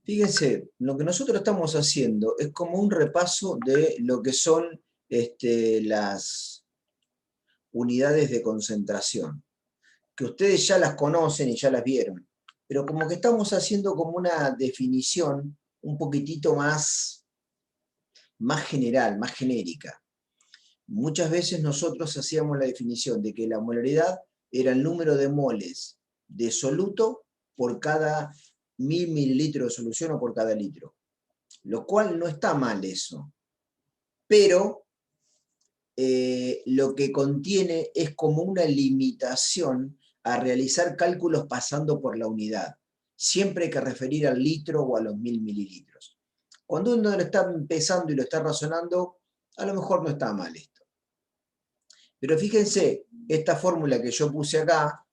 Fíjense, lo que nosotros estamos haciendo es como un repaso de lo que son las unidades de concentración, que ustedes ya las conocen y ya las vieron, pero como que estamos haciendo como una definición un poquitito más general, más genérica. Muchas veces nosotros hacíamos la definición de que la molaridad era el número de moles de soluto por cada 1000 mililitros de solución o por cada litro, lo cual no está mal eso, pero lo que contiene es como una limitación a realizar cálculos pasando por la unidad. Siempre hay que referir al litro o a los 1000 mililitros. Cuando uno lo está empezando y lo está razonando, a lo mejor no está mal esto. Pero fíjense, esta fórmula que yo puse acá,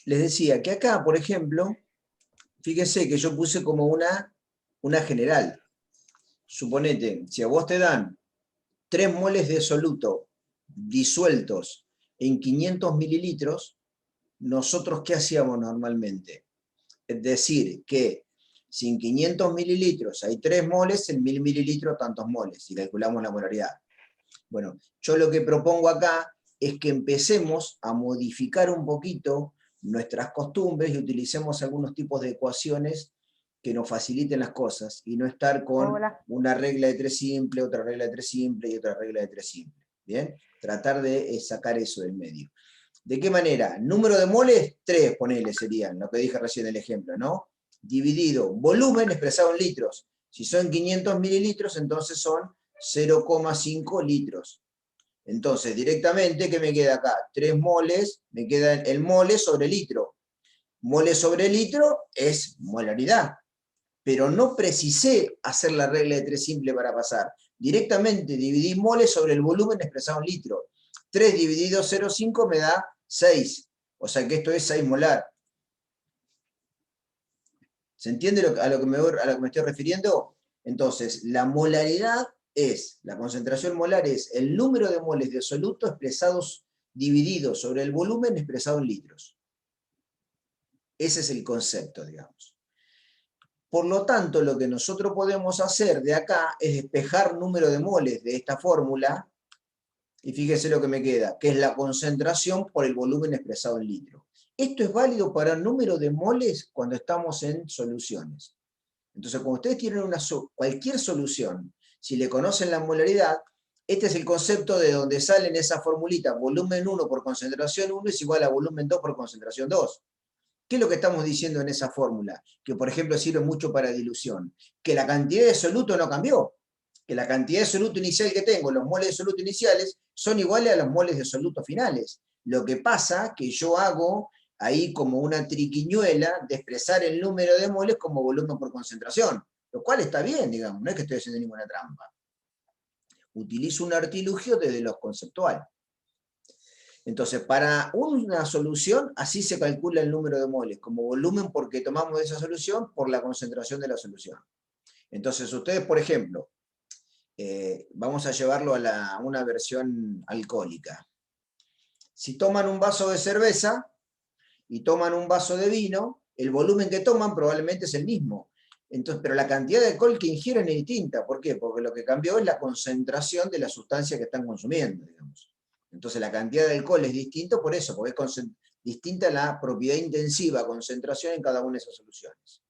les decía que acá, por ejemplo, fíjense que yo puse como una general. Suponete, si a vos te dan 3 moles de soluto disueltos en 500 mililitros, ¿nosotros qué hacíamos normalmente? Es decir, que si en 500 mililitros hay 3 moles, en 1000 mililitros tantos moles, y calculamos la molaridad. Bueno, yo lo que propongo acá es que empecemos a modificar un poquito nuestras costumbres y utilicemos algunos tipos de ecuaciones que nos faciliten las cosas y no estar con una regla de 3 simple, otra regla de 3 simple y otra regla de 3 simple. ¿Bien? Tratar de sacar eso del medio. ¿De qué manera? Número de moles, 3, ponele, serían, lo que dije recién en el ejemplo, ¿no? Dividido volumen expresado en litros. Si son 500 mililitros, entonces son 0,5 litros. Entonces, directamente, ¿qué me queda acá? 3 moles, me queda el mole sobre litro. Mole sobre litro es molaridad, pero no precisé hacer la regla de 3 simple para pasar. Directamente dividí mole sobre el volumen expresado en litro. 3 dividido 0,5 me da 6. O sea que esto es 6 molar. ¿Se entiende a lo que me estoy refiriendo? Entonces, la molaridad es, la concentración molar es el número de moles de soluto expresados, divididos sobre el volumen expresado en litros. Ese es el concepto, digamos. Por lo tanto, lo que nosotros podemos hacer de acá es despejar número de moles de esta fórmula, y fíjese lo que me queda, que es la concentración por el volumen expresado en litros. Esto es válido para el número de moles cuando estamos en soluciones. Entonces, cuando ustedes tienen cualquier solución, si le conocen la molaridad, este es el concepto de donde salen esa formulita, volumen 1 por concentración 1 es igual a volumen 2 por concentración 2. ¿Qué es lo que estamos diciendo en esa fórmula? Que, por ejemplo, sirve mucho para dilución. Que la cantidad de soluto no cambió. Que la cantidad de soluto inicial que tengo, los moles de soluto iniciales, son iguales a los moles de soluto finales. Lo que pasa que yo hago ahí como una triquiñuela de expresar el número de moles como volumen por concentración, lo cual está bien, digamos, no es que estoy haciendo ninguna trampa. Utilizo un artilugio desde lo conceptual. Entonces, para una solución, así se calcula el número de moles, como volumen porque tomamos esa solución por la concentración de la solución. Entonces, ustedes, por ejemplo, vamos a llevarlo a una versión alcohólica. Si toman un vaso de cerveza y toman un vaso de vino, el volumen que toman probablemente es el mismo. Entonces, pero la cantidad de alcohol que ingieren es distinta. ¿Por qué? Porque lo que cambió es la concentración de la sustancia que están consumiendo, digamos. Entonces la cantidad de alcohol es distinta por eso, porque es distinta la propiedad intensiva, concentración en cada una de esas soluciones.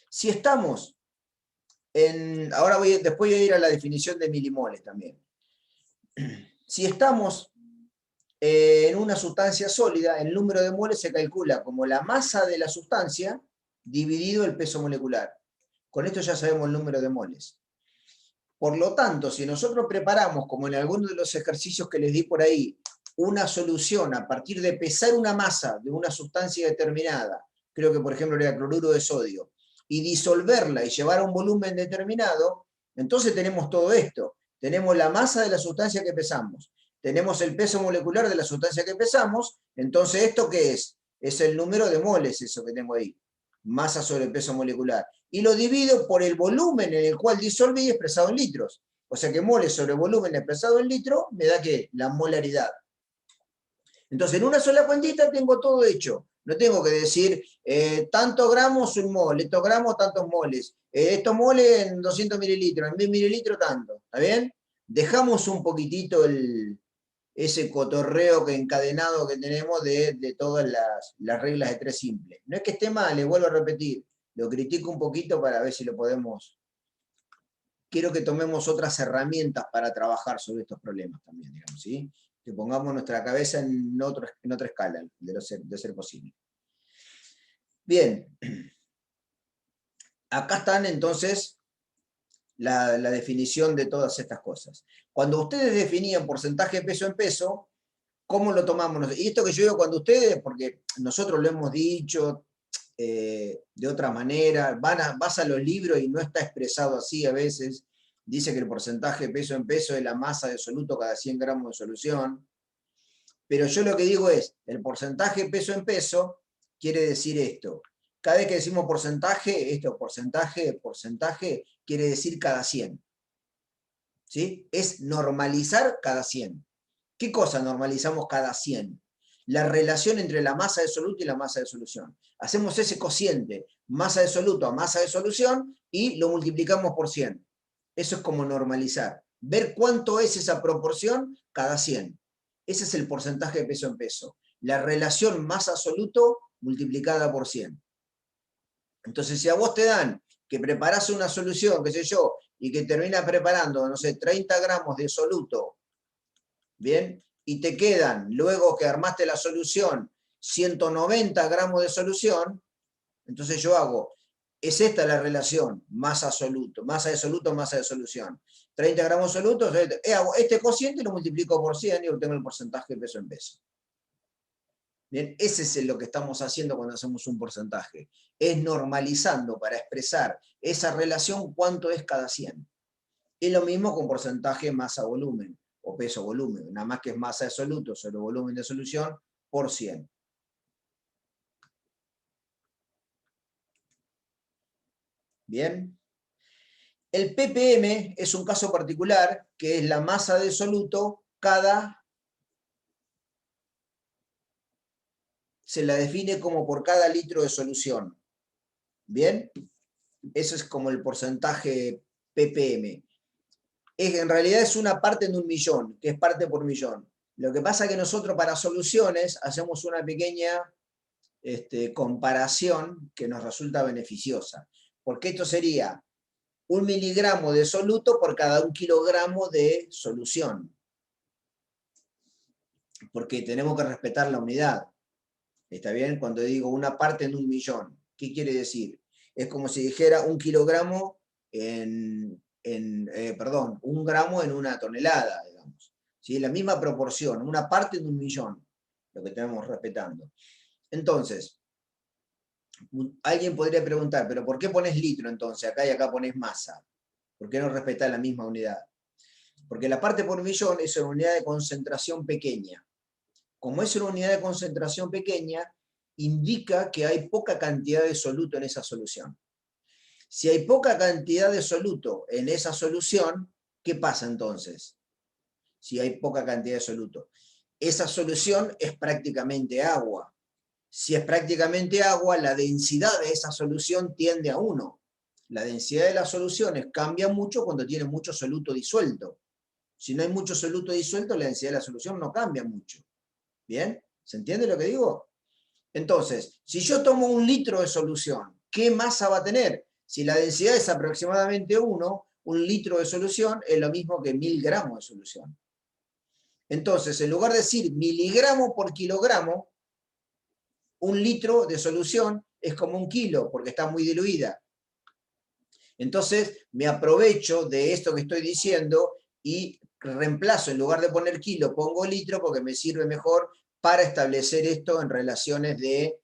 Si estamos en... Ahora después voy a ir a la definición de milimoles también. Si estamos en una sustancia sólida, el número de moles se calcula como la masa de la sustancia dividido el peso molecular. Con esto ya sabemos el número de moles. Por lo tanto, si nosotros preparamos, como en algunos de los ejercicios que les di por ahí, una solución a partir de pesar una masa de una sustancia determinada, creo que por ejemplo era cloruro de sodio, y disolverla y llevar a un volumen determinado, entonces tenemos todo esto. Tenemos la masa de la sustancia que pesamos, tenemos el peso molecular de la sustancia que pesamos, entonces ¿esto qué es? Es el número de moles eso que tengo ahí, masa sobre el peso molecular. Y lo divido por el volumen en el cual disolví expresado en litros. O sea que moles sobre volumen expresado en litro me da ¿qué? La molaridad. Entonces, en una sola cuentita tengo todo hecho. No tengo que decir, tantos gramos un mol, estos gramos tantos moles, estos moles en 200 mililitros, en 1000 mililitros tanto. ¿Está bien? Dejamos un poquitito ese cotorreo encadenado que tenemos de todas las reglas de tres simples. No es que esté mal, le vuelvo a repetir, lo critico un poquito para ver si lo podemos. Quiero que tomemos otras herramientas para trabajar sobre estos problemas también, digamos, ¿sí? Que pongamos nuestra cabeza en otra escala, de ser posible. Bien, acá están entonces la definición de todas estas cosas. Cuando ustedes definían porcentaje peso en peso, ¿cómo lo tomamos? Y esto que yo digo cuando ustedes, porque nosotros lo hemos dicho de otra manera, vas a los libros y no está expresado así a veces, dice que el porcentaje peso en peso es la masa de soluto cada 100 gramos de solución, pero yo lo que digo es, el porcentaje peso en peso quiere decir esto. Cada vez que decimos porcentaje, porcentaje, quiere decir cada 100. ¿Sí? Es normalizar cada 100. ¿Qué cosa normalizamos cada 100? La relación entre la masa de soluto y la masa de solución. Hacemos ese cociente, masa de soluto a masa de solución, y lo multiplicamos por 100. Eso es como normalizar. Ver cuánto es esa proporción cada 100. Ese es el porcentaje de peso en peso. La relación masa-soluto multiplicada por 100. Entonces, si a vos te dan que preparás una solución, qué sé yo, y que terminas preparando, no sé, 30 gramos de soluto, ¿bien? Y te quedan, luego que armaste la solución, 190 gramos de solución, entonces yo hago, es esta la relación, masa-soluto, masa de soluto, masa de solución. 30 gramos de soluto, hago este cociente y lo multiplico por 100 y obtengo el porcentaje de peso en peso. Bien, ese es lo que estamos haciendo cuando hacemos un porcentaje. Es normalizando para expresar esa relación cuánto es cada 100. Es lo mismo con porcentaje masa-volumen o peso-volumen, nada más que es masa de soluto sobre volumen de solución por 100. Bien. El ppm es un caso particular, que es la masa de soluto se la define como por cada litro de solución. Bien. Eso es como el porcentaje ppm. En realidad es una parte en un millón, que es parte por millón. Lo que pasa es que nosotros para soluciones hacemos una pequeña comparación que nos resulta beneficiosa. Porque esto sería 1 miligramo de soluto por cada 1 kilogramo de solución. Porque tenemos que respetar la unidad. ¿Está bien? Cuando digo una parte en un millón, ¿qué quiere decir? Es como si dijera 1 kilogramo perdón, 1 gramo en una tonelada, digamos. ¿Sí? La misma proporción, una parte en un millón, lo que tenemos respetando. Entonces, alguien podría preguntar, ¿pero por qué pones litro entonces acá y acá pones masa? ¿Por qué no respetás la misma unidad? Porque la parte por millón es una unidad de concentración pequeña. Como es una unidad de concentración pequeña, indica que hay poca cantidad de soluto en esa solución. Si hay poca cantidad de soluto en esa solución, ¿qué pasa entonces? Si hay poca cantidad de soluto. Esa solución es prácticamente agua. Si es prácticamente agua, la densidad de esa solución tiende a 1. La densidad de las soluciones cambia mucho cuando tiene mucho soluto disuelto. Si no hay mucho soluto disuelto, la densidad de la solución no cambia mucho. ¿Bien? ¿Se entiende lo que digo? Entonces, si yo tomo 1 litro de solución, ¿qué masa va a tener? Si la densidad es aproximadamente 1, 1 litro de solución es lo mismo que 1000 gramos de solución. Entonces, en lugar de decir miligramo por kilogramo, 1 litro de solución es como 1 kilo, porque está muy diluida. Entonces, me aprovecho de esto que estoy diciendo y reemplazo, en lugar de poner kilo, pongo litro, porque me sirve mejor para establecer esto en relaciones de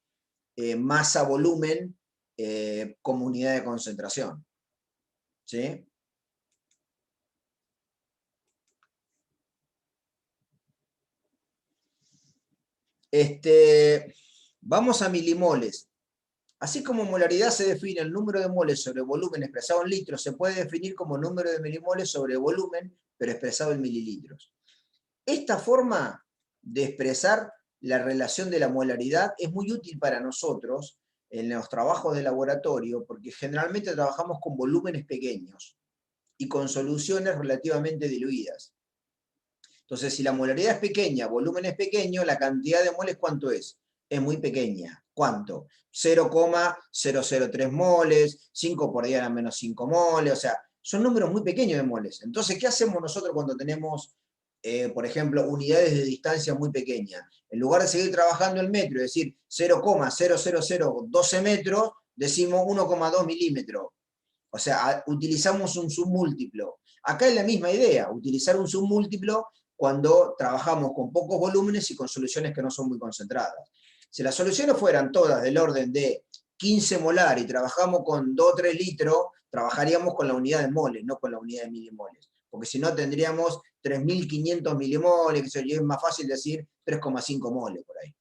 masa-volumen como unidad de concentración. ¿Sí? Vamos a milimoles. Así como molaridad se define el número de moles sobre volumen expresado en litros, se puede definir como número de milimoles sobre volumen, pero expresado en mililitros. Esta forma de expresar la relación de la molaridad es muy útil para nosotros en los trabajos de laboratorio, porque generalmente trabajamos con volúmenes pequeños y con soluciones relativamente diluidas. Entonces, si la molaridad es pequeña, volumen es pequeño, la cantidad de moles, ¿cuánto es? Es muy pequeña. ¿Cuánto? 0,003 moles, 5 por 10 a la menos 5 moles, o sea, son números muy pequeños de moles. Entonces, ¿qué hacemos nosotros cuando tenemos, por ejemplo, unidades de distancia muy pequeñas? En lugar de seguir trabajando el metro, es decir, 0,00012 metros, decimos 1,2 milímetros. O sea, utilizamos un submúltiplo. Acá es la misma idea, utilizar un submúltiplo cuando trabajamos con pocos volúmenes y con soluciones que no son muy concentradas. Si las soluciones fueran todas del orden de 15 molar y trabajamos con 2 o 3 litros, trabajaríamos con la unidad de moles, no con la unidad de milimoles. Porque si no tendríamos 3.500 milimoles, que es más fácil decir 3,5 moles por ahí,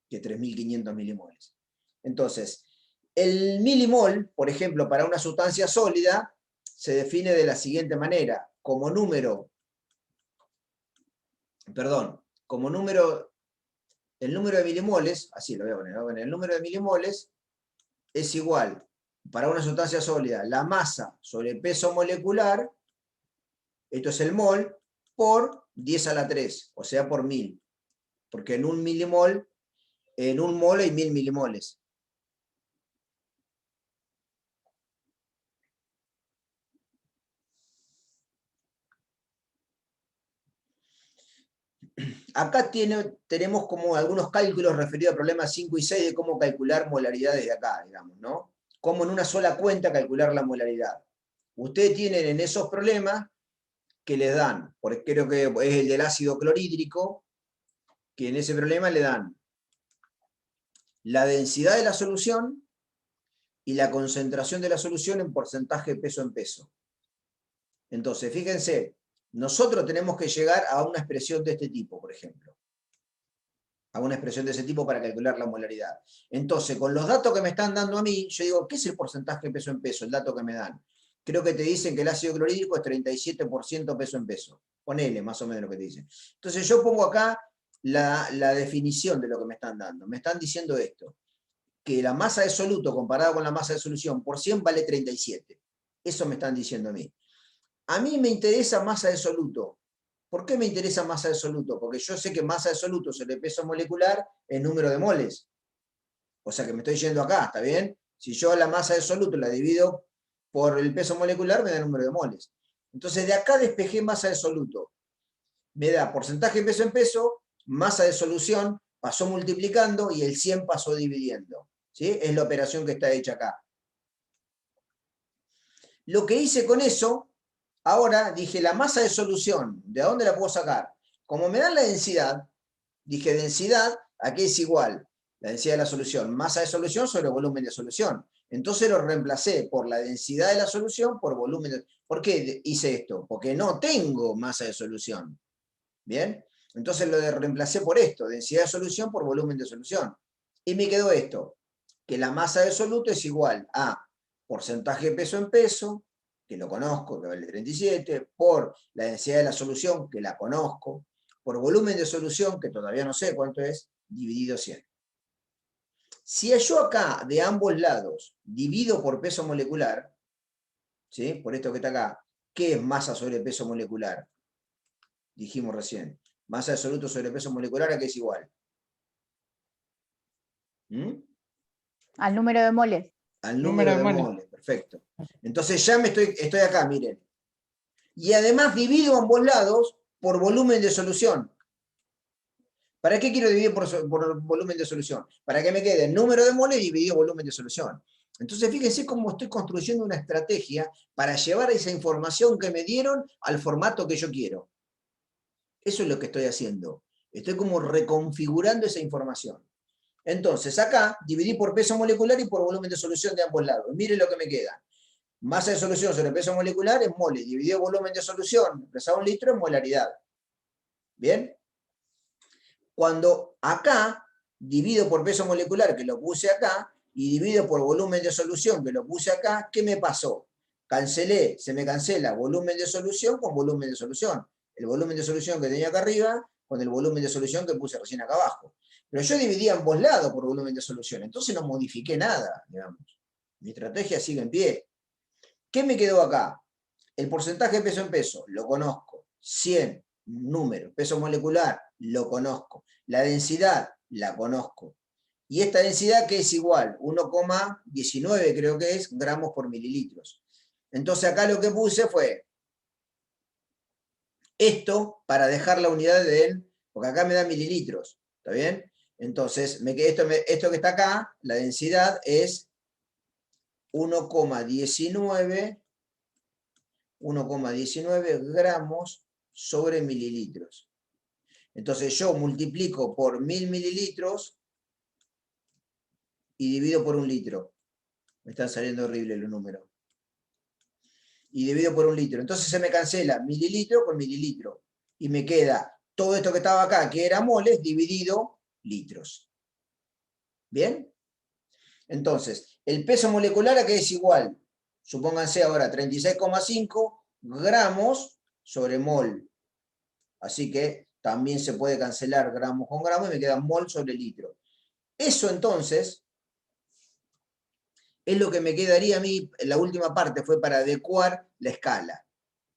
que 3.500 milimoles. Entonces, el milimol, por ejemplo, para una sustancia sólida, se define de la siguiente manera, como número, el número de milimoles, así lo voy a poner, el número de milimoles es igual, para una sustancia sólida, la masa sobre el peso molecular, esto es el mol, por 10 a la 3, o sea, por 1000. Porque en un milimol, en un mol hay 1000 milimoles. Acá tenemos como algunos cálculos referidos a problemas 5 y 6 de cómo calcular molaridad desde acá, digamos, ¿no? Cómo en una sola cuenta calcular la molaridad. Ustedes tienen en esos problemas que les dan, porque creo que es el del ácido clorhídrico, que en ese problema le dan la densidad de la solución y la concentración de la solución en porcentaje peso en peso. Entonces, fíjense, nosotros tenemos que llegar a una expresión de este tipo, por ejemplo. A una expresión de ese tipo para calcular la molaridad. Entonces, con los datos que me están dando a mí, yo digo, ¿qué es el porcentaje peso en peso? El dato que me dan. Creo que te dicen que el ácido clorhídrico es 37% peso en peso. Ponele más o menos lo que te dicen. Entonces yo pongo acá la definición de lo que me están dando. Me están diciendo esto, que la masa de soluto comparada con la masa de solución por 100 vale 37. Eso me están diciendo a mí. A mí me interesa masa de soluto. ¿Por qué me interesa masa de soluto? Porque yo sé que masa de soluto sobre peso molecular es número de moles. O sea que me estoy yendo acá, ¿está bien? Si yo la masa de soluto la divido por el peso molecular, me da número de moles. Entonces de acá despejé masa de soluto. Me da porcentaje peso en peso, masa de solución, pasó multiplicando y el 100 pasó dividiendo. ¿Sí? Es la operación que está hecha acá. Lo que hice con eso, ahora dije la masa de solución, ¿de dónde la puedo sacar? Como me dan la densidad, dije densidad, aquí es igual, la densidad de la solución, masa de solución sobre volumen de solución. Entonces lo reemplacé por la densidad de la solución por volumen de... ¿Por qué hice esto? Porque no tengo masa de solución. ¿Bien? Entonces lo reemplacé por esto, densidad de solución por volumen de solución. Y me quedó esto, que la masa de soluto es igual a porcentaje de peso en peso, que lo conozco, que vale 37, por la densidad de la solución, que la conozco, por volumen de solución, que todavía no sé cuánto es, dividido 100. Si yo acá, de ambos lados, divido por peso molecular, ¿sí? Por esto que está acá, ¿qué es masa sobre peso molecular? Dijimos recién. Masa de soluto sobre peso molecular, ¿a qué es igual? Al número de moles. Al número de moles, perfecto. Entonces ya estoy acá, miren. Y además divido ambos lados por volumen de solución. ¿Para qué quiero dividir por volumen de solución? Para que me quede el número de moles dividido volumen de solución. Entonces fíjense cómo estoy construyendo una estrategia para llevar esa información que me dieron al formato que yo quiero. Eso es lo que estoy haciendo. Estoy como reconfigurando esa información. Entonces acá dividí por peso molecular y por volumen de solución de ambos lados. Miren lo que me queda. Masa de solución sobre peso molecular es moles, dividido volumen de solución, expresado en litro, es molaridad. ¿Bien? Cuando acá divido por peso molecular, que lo puse acá, y divido por volumen de solución, que lo puse acá, ¿qué me pasó? Se me cancela volumen de solución con volumen de solución. El volumen de solución que tenía acá arriba con el volumen de solución que puse recién acá abajo. Pero yo dividía en ambos lados por volumen de solución, entonces no modifiqué nada, digamos. Mi estrategia sigue en pie. ¿Qué me quedó acá? El porcentaje de peso en peso, lo conozco. 100, número. Peso molecular, lo conozco. La densidad, la conozco. Y esta densidad que es igual, 1,19 creo que es, gramos por mililitros. Entonces acá lo que puse fue esto para dejar la unidad de él, porque acá me da mililitros, ¿está bien? Entonces, esto que está acá, la densidad es 1,19 gramos sobre mililitros. Entonces yo multiplico por 1000 mililitros y divido por 1 litro. Me están saliendo horribles los números. Y divido por 1 litro. Entonces se me cancela mililitro con mililitro. Y me queda todo esto que estaba acá, que era moles, dividido litros. ¿Bien? Entonces, el peso molecular acá es igual. Supónganse ahora 36,5 gramos sobre mol. Así que también se puede cancelar gramos con gramos y me queda mol sobre litro. Eso entonces es lo que me quedaría a mí, la última parte fue para adecuar la escala.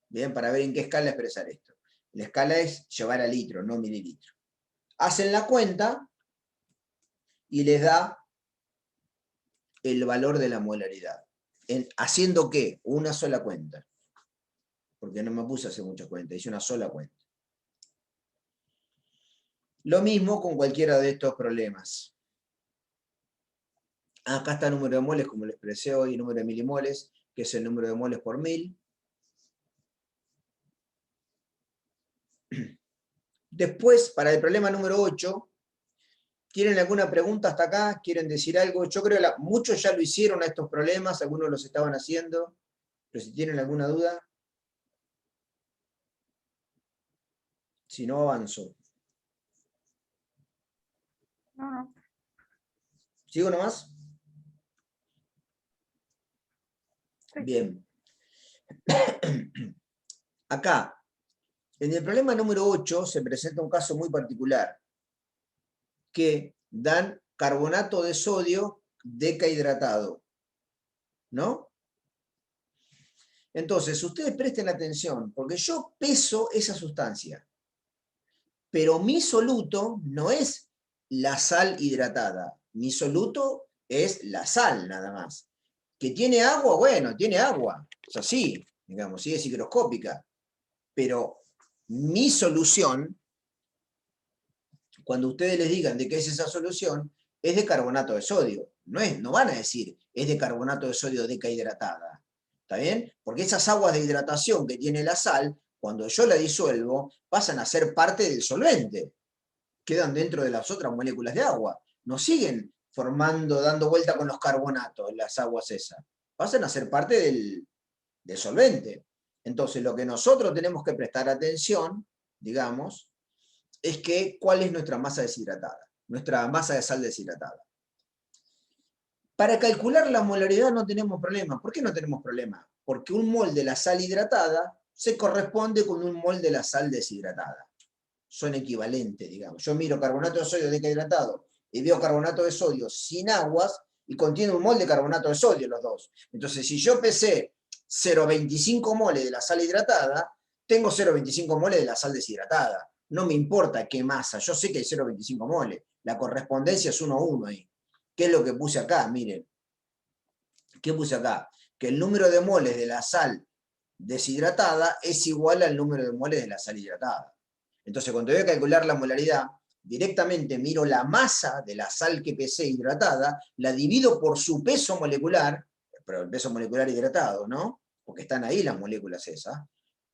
Bien, para ver en qué escala expresar esto. La escala es llevar a litro, no mililitro. Hacen la cuenta y les da el valor de la molaridad. ¿Haciendo qué? Una sola cuenta. Porque no me puse a hacer muchas cuentas, hice una sola cuenta. Lo mismo con cualquiera de estos problemas. Acá está el número de moles, como lo expresé hoy, el número de milimoles, que es el número de moles por 1000. Después, para el problema número 8, ¿tienen alguna pregunta hasta acá? ¿Quieren decir algo? Yo creo que muchos ya lo hicieron a estos problemas, algunos los estaban haciendo, pero si tienen alguna duda, si no, avanzo. No. ¿Sigo nomás? Sí. Bien. Acá, en el problema número 8 se presenta un caso muy particular, que dan carbonato de sodio decahidratado, ¿no? Entonces, ustedes presten atención, porque yo peso esa sustancia, pero mi soluto no es la sal hidratada, mi soluto es la sal nada más. ¿Que tiene agua? Bueno, tiene agua, es así, digamos, sí es higroscópica, pero mi solución, cuando ustedes les digan de qué es esa solución, es de carbonato de sodio. No van a decir, es de carbonato de sodio decahidratada. ¿Está bien? Porque esas aguas de hidratación que tiene la sal, cuando yo la disuelvo, pasan a ser parte del solvente. Quedan dentro de las otras moléculas de agua. No siguen formando, dando vuelta con los carbonatos, las aguas esas. Pasan a ser parte del solvente. Entonces, lo que nosotros tenemos que prestar atención, digamos, es que cuál es nuestra masa deshidratada, nuestra masa de sal deshidratada. Para calcular la molaridad no tenemos problema. ¿Por qué no tenemos problema? Porque un mol de la sal hidratada se corresponde con un mol de la sal deshidratada. Son equivalentes, digamos. Yo miro carbonato de sodio deshidratado y veo carbonato de sodio sin aguas y contiene un mol de carbonato de sodio los dos. Entonces, si yo pesé 0,25 moles de la sal hidratada, tengo 0,25 moles de la sal deshidratada. No me importa qué masa, yo sé que hay 0,25 moles. La correspondencia es 1 a 1 ahí. ¿Qué es lo que puse acá? Miren. ¿Qué puse acá? Que el número de moles de la sal deshidratada es igual al número de moles de la sal hidratada. Entonces, cuando voy a calcular la molaridad, directamente miro la masa de la sal que pesé hidratada, la divido por su peso molecular, pero el peso molecular hidratado, ¿no? Porque están ahí las moléculas esas.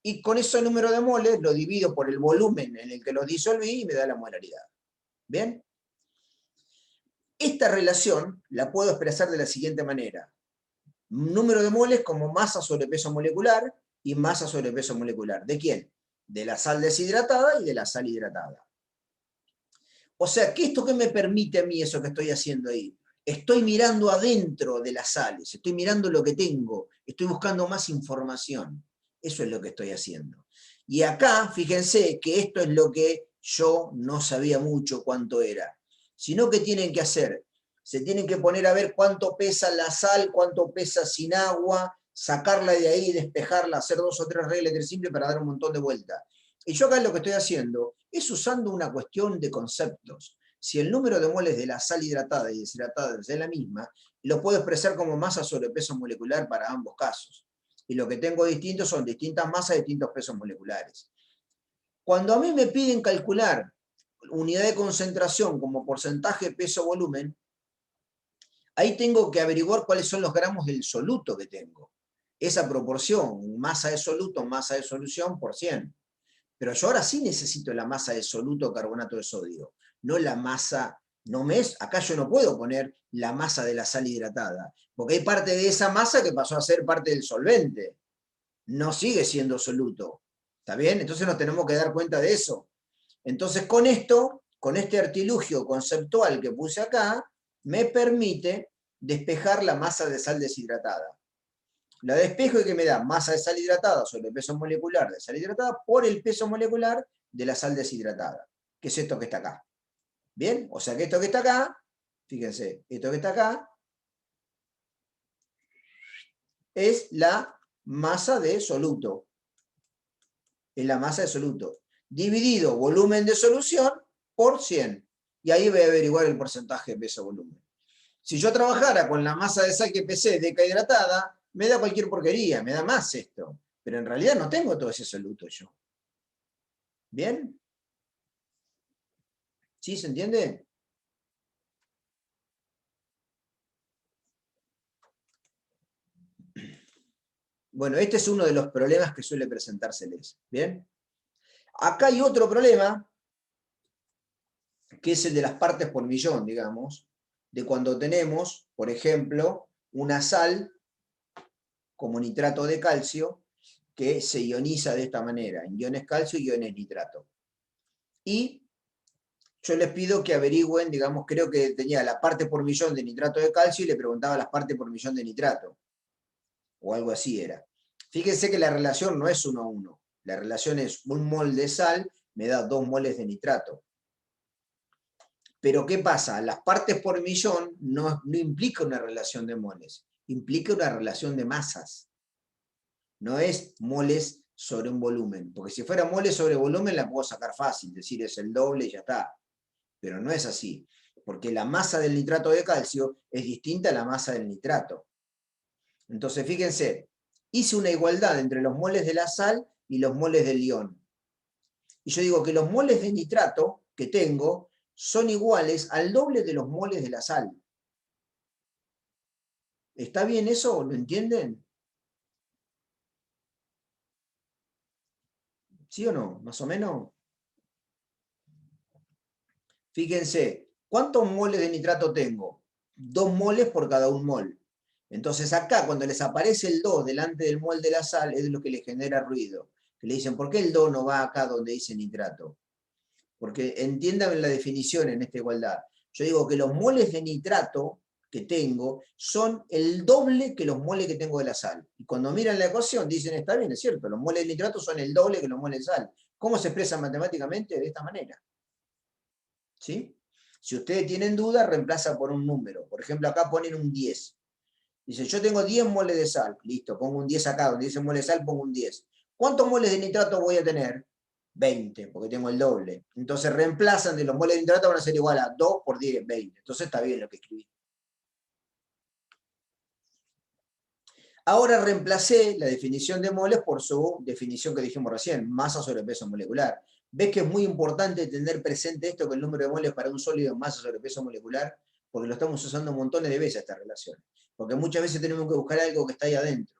Y con ese número de moles lo divido por el volumen en el que los disolví y me da la molaridad. ¿Bien? Esta relación la puedo expresar de la siguiente manera. Número de moles como masa sobre peso molecular y masa sobre peso molecular. ¿De quién? De la sal deshidratada y de la sal hidratada. O sea, ¿qué esto que me permite a mí eso que estoy haciendo ahí? estoy mirando adentro de las sales, estoy mirando lo que tengo, estoy buscando más información. Eso es lo que estoy haciendo. Y acá, fíjense que esto es lo que yo no sabía mucho cuánto era. Sino que tienen que hacer, se tienen que poner a ver cuánto pesa la sal, cuánto pesa sin agua, sacarla de ahí, despejarla, hacer 2 o 3 reglas de simple para dar un montón de vueltas. Y yo acá lo que estoy haciendo es usando una cuestión de conceptos. Si el número de moles de la sal hidratada y deshidratada es la misma, lo puedo expresar como masa sobre peso molecular para ambos casos. Y lo que tengo distinto son distintas masas, distintos pesos moleculares. Cuando a mí me piden calcular unidad de concentración como porcentaje peso-volumen, ahí tengo que averiguar cuáles son los gramos del soluto que tengo. Esa proporción, masa de soluto, masa de solución por 100. Pero yo ahora sí necesito la masa de soluto carbonato de sodio, no la masa, acá yo no puedo poner la masa de la sal hidratada, porque hay parte de esa masa que pasó a ser parte del solvente. No sigue siendo soluto. ¿Está bien? Entonces nos tenemos que dar cuenta de eso. Entonces con esto, con este artilugio conceptual que puse acá, me permite despejar la masa de sal deshidratada. La despejo y que me da masa de sal hidratada sobre el peso molecular de sal hidratada por el peso molecular de la sal deshidratada, que es esto que está acá. ¿Bien? O sea que esto que está acá, fíjense, esto que está acá, es la masa de soluto. Es la masa de soluto. Dividido volumen de solución por 100. Y ahí voy a averiguar el porcentaje de peso-volumen. Si yo trabajara con la masa de sal que pesé decahidratada, me da cualquier porquería, me da más esto. Pero en realidad no tengo todo ese soluto yo. ¿Bien? ¿Sí se entiende? Bueno, este es uno de los problemas que suele presentárseles. ¿Bien? Acá hay otro problema, que es el de las partes por millón, digamos, de cuando tenemos, por ejemplo, una sal como nitrato de calcio, que se ioniza de esta manera, en iones calcio y iones nitrato. Y yo les pido que averigüen, digamos, creo que tenía la parte por millón de nitrato de calcio y le preguntaba las partes por millón de nitrato. O algo así era. Fíjense que la relación no es 1 a 1. La relación es 1 mol de sal me da 2 moles de nitrato. Pero ¿qué pasa? Las partes por millón no implica una relación de moles, implica una relación de masas. No es moles sobre un volumen, porque si fuera moles sobre volumen la puedo sacar fácil, decir es el doble y ya está. Pero no es así, porque la masa del nitrato de calcio es distinta a la masa del nitrato. Entonces, fíjense, hice una igualdad entre los moles de la sal y los moles del ion. Y yo digo que los moles de nitrato que tengo son iguales al doble de los moles de la sal. ¿Está bien eso? ¿Lo entienden? ¿Sí o no? ¿Más o menos? Fíjense, ¿cuántos moles de nitrato tengo? 2 moles por cada 1 mol. Entonces acá, cuando les aparece el 2 delante del mol de la sal, es lo que les genera ruido. Que le dicen, ¿por qué el 2 no va acá donde dice nitrato? Porque entiendan la definición en esta igualdad. Yo digo que los moles de nitrato que tengo son el doble que los moles que tengo de la sal. Y cuando miran la ecuación dicen, está bien, es cierto, los moles de nitrato son el doble que los moles de sal. ¿Cómo se expresa matemáticamente? De esta manera. ¿Sí? Si ustedes tienen duda, reemplaza por un número. Por ejemplo, acá ponen un 10. Dice, yo tengo 10 moles de sal. Listo, pongo un 10 acá. Donde dice moles de sal, pongo un 10. ¿Cuántos moles de nitrato voy a tener? 20, porque tengo el doble. Entonces reemplazan de los moles de nitrato, van a ser igual a 2 por 10, 20. Entonces está bien lo que escribí. Ahora reemplacé la definición de moles por su definición que dijimos recién, masa sobre peso molecular. ¿Ves que es muy importante tener presente esto, que el número de moles para un sólido es masa sobre peso molecular? Porque lo estamos usando montones de veces esta relación. Porque muchas veces tenemos que buscar algo que está ahí adentro.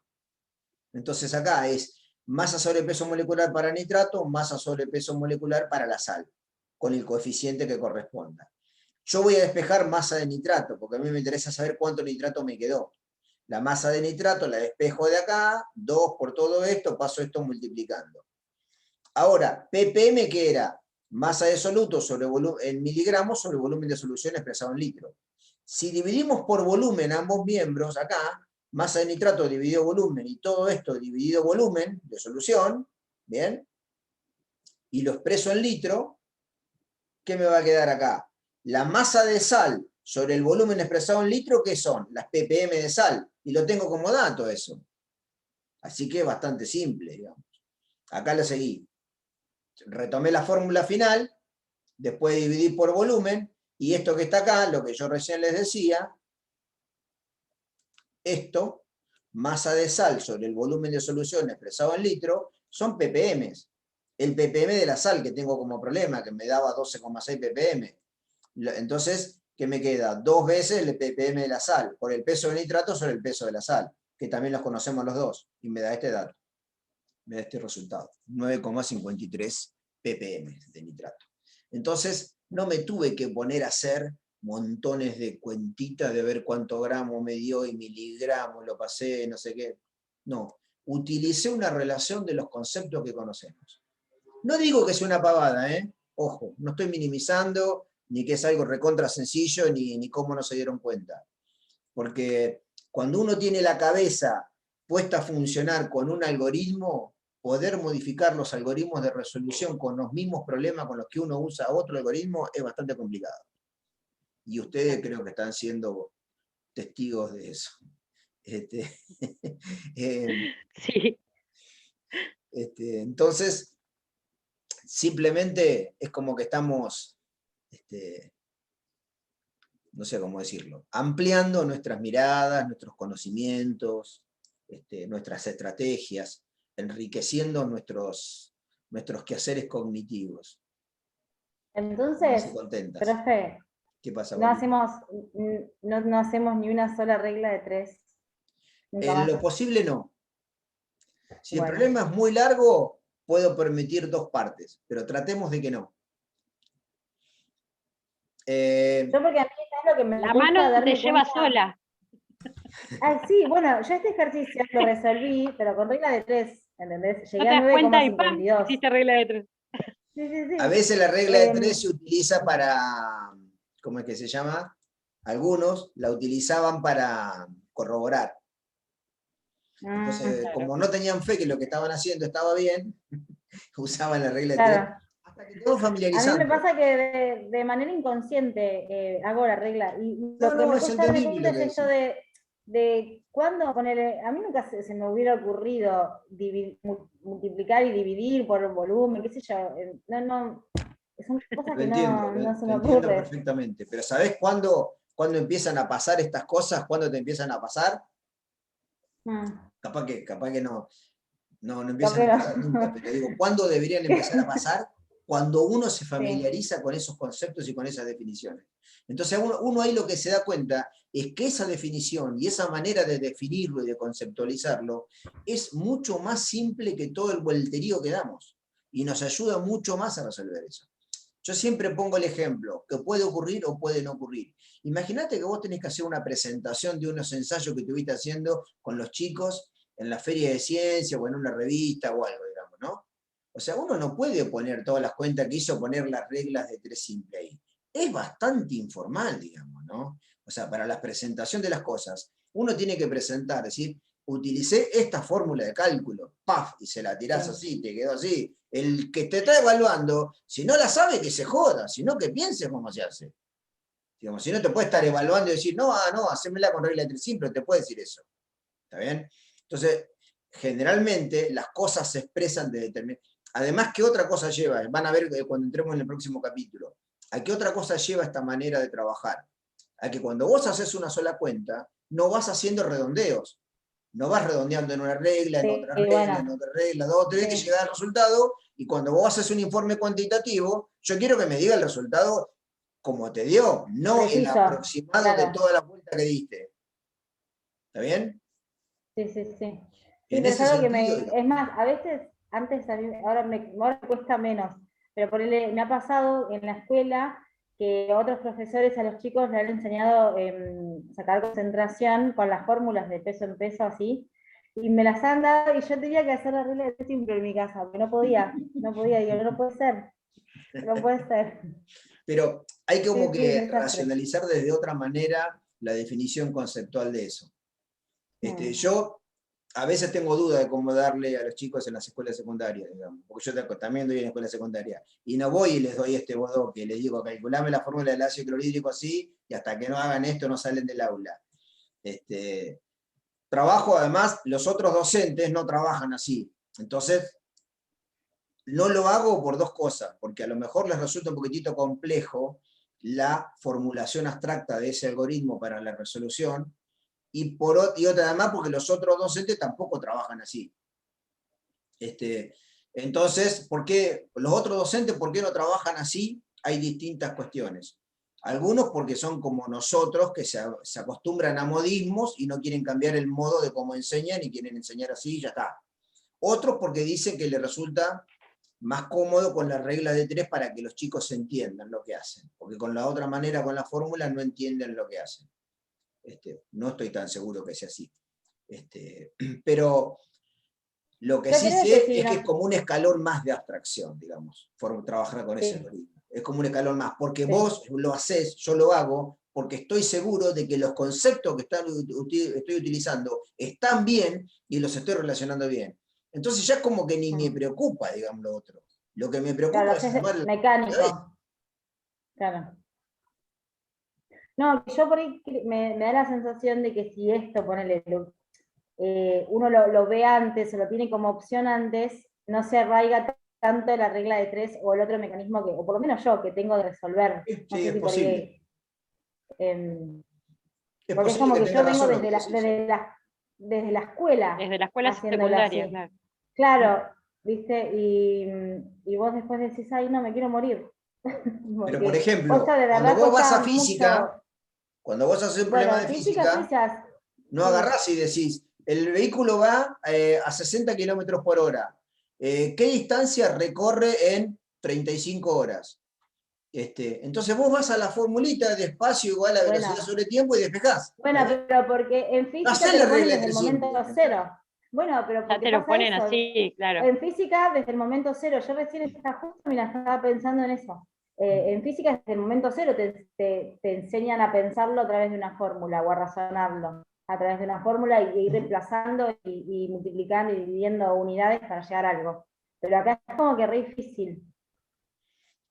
Entonces acá es masa sobre peso molecular para nitrato, masa sobre peso molecular para la sal, con el coeficiente que corresponda. Yo voy a despejar masa de nitrato, porque a mí me interesa saber cuánto nitrato me quedó. La masa de nitrato la despejo de acá, 2 por todo esto, paso esto multiplicando. Ahora, ppm, ¿qué era? Masa de soluto sobre en miligramos sobre volumen de solución expresado en litros. Si dividimos por volumen ambos miembros, acá, masa de nitrato dividido volumen y todo esto dividido volumen de solución, ¿bien? Y lo expreso en litro, ¿qué me va a quedar acá? La masa de sal sobre el volumen expresado en litro, ¿qué son? Las ppm de sal. Y lo tengo como dato eso. Así que es bastante simple, digamos. Acá lo seguí. Retomé la fórmula final, después dividí por volumen, y esto que está acá, lo que yo recién les decía, esto, masa de sal sobre el volumen de solución expresado en litro, son ppm. El ppm de la sal que tengo como problema, que me daba 12,6 ppm. Entonces, ¿qué me queda? 2 veces el ppm de la sal, por el peso del nitrato sobre el peso de la sal, que también los conocemos los dos, y me da este dato, me da este resultado, 9,53 ppm de nitrato. Entonces, no me tuve que poner a hacer montones de cuentitas de ver cuánto gramo me dio y miligramos, lo pasé, no sé qué. No, utilicé una relación de los conceptos que conocemos. No digo que sea una pavada, ¿eh? Ojo, no estoy minimizando, ni que es algo recontra sencillo, ni cómo no se dieron cuenta. Porque cuando uno tiene la cabeza puesta a funcionar con un algoritmo, poder modificar los algoritmos de resolución con los mismos problemas con los que uno usa otro algoritmo es bastante complicado. Y ustedes creo que están siendo testigos de eso. Sí. Entonces, simplemente es como que estamos, no sé cómo decirlo, ampliando nuestras miradas, nuestros conocimientos, nuestras estrategias, enriqueciendo nuestros quehaceres cognitivos. Entonces, Contentas. profe, ¿Qué pasa, no Paulina? hacemos ni una sola regla de 3. En lo posible no. Si el Bueno. problema es muy largo, puedo permitir 2 partes, pero tratemos de que no. Yo porque a mí es lo que me La gusta mano darme te lleva cuenta. sola. Ah, sí, bueno, yo este ejercicio lo resolví, pero con regla de 3, ¿entendés? No Llegué te a das cuenta y ¡pam! 9,52. Hiciste regla de 3. Sí, sí, sí. A veces la regla de 3 se utiliza para, ¿cómo es que se llama? Algunos la utilizaban para corroborar. Entonces, claro. como no tenían fe que lo que estaban haciendo estaba bien, usaban la regla de 3 Claro. hasta que quedó A mí familiarizando. me pasa que de manera inconsciente hago la regla. Y No, lo que no, me es cuesta darme entendible cuenta lo que es esto decís. de cuándo ponerle. A mí nunca se me hubiera ocurrido multiplicar y dividir por un volumen, qué sé yo. No, son cosas Lo que entiendo, no se te me entiendo ocurren. perfectamente. Pero ¿sabés cuándo empiezan a pasar estas cosas? ¿Cuándo te empiezan a pasar? Mm, Capaz que no Creo empiezan que a pasar nunca, no. pero digo, ¿cuándo deberían empezar a pasar? Cuando uno se Sí. familiariza con esos conceptos y con esas definiciones. Entonces uno ahí lo que se da cuenta es que esa definición y esa manera de definirlo y de conceptualizarlo es mucho más simple que todo el vuelterío que damos y nos ayuda mucho más a resolver eso. Yo siempre pongo el ejemplo, que puede ocurrir o puede no ocurrir. Imagínate que vos tenés que hacer una presentación de unos ensayos que estuviste haciendo con los chicos en la feria de ciencia o en una revista o algo, digamos, ¿no? O sea, uno no puede poner todas las cuentas que hizo, poner las reglas de 3 simple ahí. Es bastante informal, digamos, ¿no? O sea, para la presentación de las cosas, uno tiene que presentar, decir, utilicé esta fórmula de cálculo, ¡paf! Y se la tirás así, te quedó así. El que te está evaluando, si no la sabe, que se joda, sino que piense cómo se hace. Digamos, si no te puede estar evaluando y decir, no, hacémela con regla de 3 simple, te puede decir eso. ¿Está bien? Entonces, generalmente las cosas se expresan de determinada. Además, ¿qué otra cosa lleva? Van a ver cuando entremos en el próximo capítulo. ¿A qué otra cosa lleva esta manera de trabajar? A que cuando vos haces una sola cuenta, no vas haciendo redondeos. No vas redondeando en una regla, en otra regla, Bueno, en otra regla, tenés que sí. llegar al resultado, y cuando vos haces un informe cuantitativo, yo quiero que me diga el resultado como te dio, no el Preciso, aproximado de claro. toda la vuelta que diste. ¿Está bien? Sí, sí, sí. Sí, En pero es ese algo que sentido, es más, a veces, antes ahora me cuesta menos, pero me ha pasado en la escuela que otros profesores a los chicos le han enseñado sacar concentración con las fórmulas de peso en peso así, y me las han dado y yo tenía que hacer la regla de simple en mi casa, porque no podía, digo, no puede ser, no puede ser. pero hay como Sí, sí, que esas tres. racionalizar desde otra manera la definición conceptual de eso. Yo a veces tengo duda de cómo darle a los chicos en las escuelas secundarias, digamos, porque yo también doy en escuela secundaria, y no voy y les doy este bodoque, les digo, calculame la fórmula del ácido clorhídrico así, y hasta que no hagan esto no salen del aula. Trabajo, además, los otros docentes no trabajan así, entonces no lo hago por dos cosas, porque a lo mejor les resulta un poquitito complejo la formulación abstracta de ese algoritmo para la resolución, y otra además porque los otros docentes tampoco trabajan así. Entonces, ¿por qué los otros docentes por qué no trabajan así? Hay distintas cuestiones. Algunos porque son como nosotros, que se acostumbran a modismos y no quieren cambiar el modo de cómo enseñan y quieren enseñar así y ya está. Otros porque dicen que les resulta más cómodo con la regla de 3 para que los chicos entiendan lo que hacen, porque con la otra manera, con la fórmula, no entienden lo que hacen. No estoy tan seguro que sea así. Pero lo que Yo sí creo sé que sí, es que no. es como un escalón más de abstracción, digamos, trabajar con ese Sí. algoritmo. Es como un escalón más, porque Sí. vos lo hacés, yo lo hago, porque estoy seguro de que los conceptos que estoy utilizando están bien y los estoy relacionando bien. Entonces ya es como que ni me preocupa, digamos, lo otro. Lo que me preocupa Claro, es es sumar mecánico. Claro. No, yo por ahí me da la sensación de que si esto, ponele, uno lo ve antes o lo tiene como opción antes, no se arraiga tanto la regla de 3 o el otro mecanismo que, o por lo menos yo, que tengo de resolver. Sí, No sí, sé es si por posible. ahí. Es Porque es posible como que que yo tengas vengo razón en lo que decís. desde la escuela Desde la escuela haciéndolo secundaria, así. claro. Claro, ¿viste? Y vos después decís, ay, no, me quiero morir. Pero por Porque ejemplo, posta de cuando verdad vos vas cuesta a física, mucho. cuando vos haces un problema Bueno, de física sí física, ya. no Sí. agarrás y decís, el vehículo va a 60 kilómetros por hora. ¿Qué distancia recorre en 35 horas? Entonces vos vas a la formulita de espacio igual a velocidad Bueno, sobre tiempo y despejás. bueno, pero porque en física Hacés te la lo ponen regla de desde el 3 momento siempre. cero. Bueno, pero Ya porque te lo pasa ponen eso. así, claro. En física, desde el momento cero, yo recién estaba justo, mira, estaba pensando en eso. En física, desde el momento cero, te enseñan a pensarlo a través de una fórmula o a razonarlo a través de una fórmula y ir reemplazando y multiplicando y dividiendo unidades para llegar a algo. Pero acá es como que re difícil.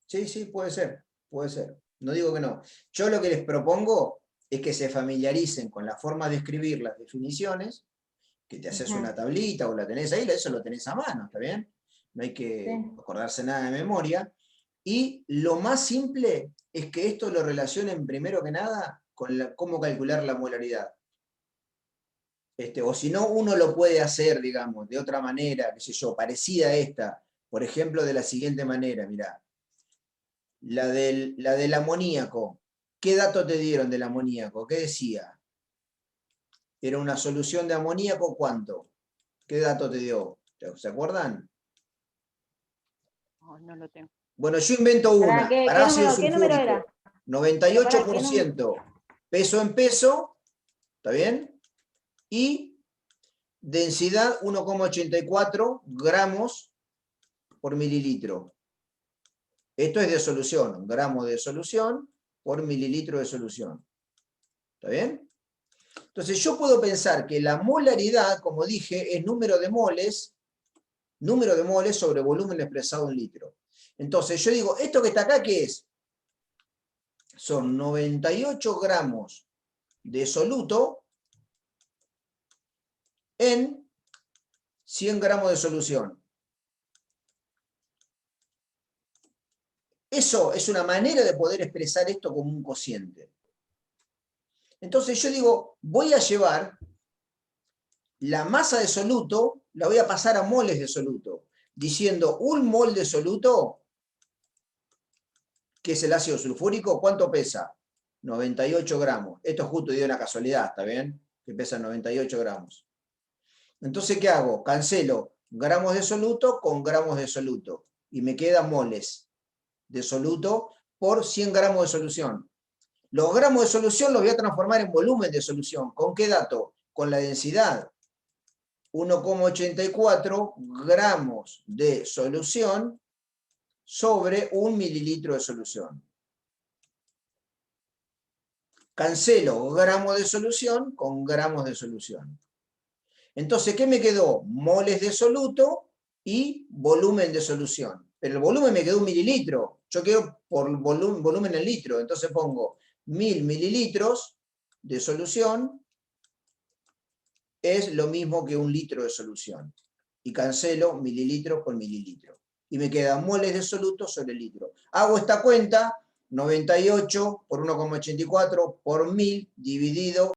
Sí, sí, puede ser, puede ser. No digo que no. Yo lo que les propongo es que se familiaricen con la forma de escribir las definiciones, que te haces una tablita o la tenés ahí, eso lo tenés a mano, ¿está bien? No hay que Sí. acordarse nada de memoria. Y lo más simple es que esto lo relacionen primero que nada con cómo calcular la molaridad. O si no, uno lo puede hacer, digamos, de otra manera, qué sé yo, parecida a esta. Por ejemplo, de la siguiente manera, mirá. La del amoníaco. ¿Qué dato te dieron del amoníaco? ¿Qué decía? Era una solución de amoníaco, ¿cuánto? ¿Qué dato te dio? ¿Se acuerdan? No, no lo tengo. Bueno, yo invento una, para ácido Qué número era? sulfúrico. Pero pará, ¿qué número? 98% peso en peso, ¿está bien? Y densidad 1,84 gramos por mililitro. Esto es de solución, un gramo de solución por mililitro de solución. ¿Está bien? Entonces yo puedo pensar que la molaridad, como dije, es número de moles sobre volumen expresado en litro. Entonces yo digo, ¿esto que está acá qué es? Son 98 gramos de soluto en 100 gramos de solución. Eso es una manera de poder expresar esto como un cociente. Entonces yo digo, voy a llevar la masa de soluto, la voy a pasar a moles de soluto, diciendo un mol de soluto, que es el ácido sulfúrico, ¿cuánto pesa? 98 gramos. Esto es justo y de una casualidad, ¿está bien? Que pesa 98 gramos. Entonces, ¿qué hago? Cancelo gramos de soluto con gramos de soluto. Y me quedan moles de soluto por 100 gramos de solución. Los gramos de solución los voy a transformar en volumen de solución. ¿Con qué dato? Con la densidad. 1,84 gramos de solución sobre 1 mililitro de solución. Cancelo gramos de solución con gramos de solución. Entonces, ¿qué me quedó? Moles de soluto y volumen de solución. Pero el volumen me quedó 1 mililitro. Yo quedo por volumen en litro. Entonces pongo 1000 mililitros de solución es lo mismo que 1 litro de solución. Y cancelo mililitro por mililitro. Y me quedan moles de soluto sobre litro. Hago esta cuenta, 98 por 1,84 por 1000 dividido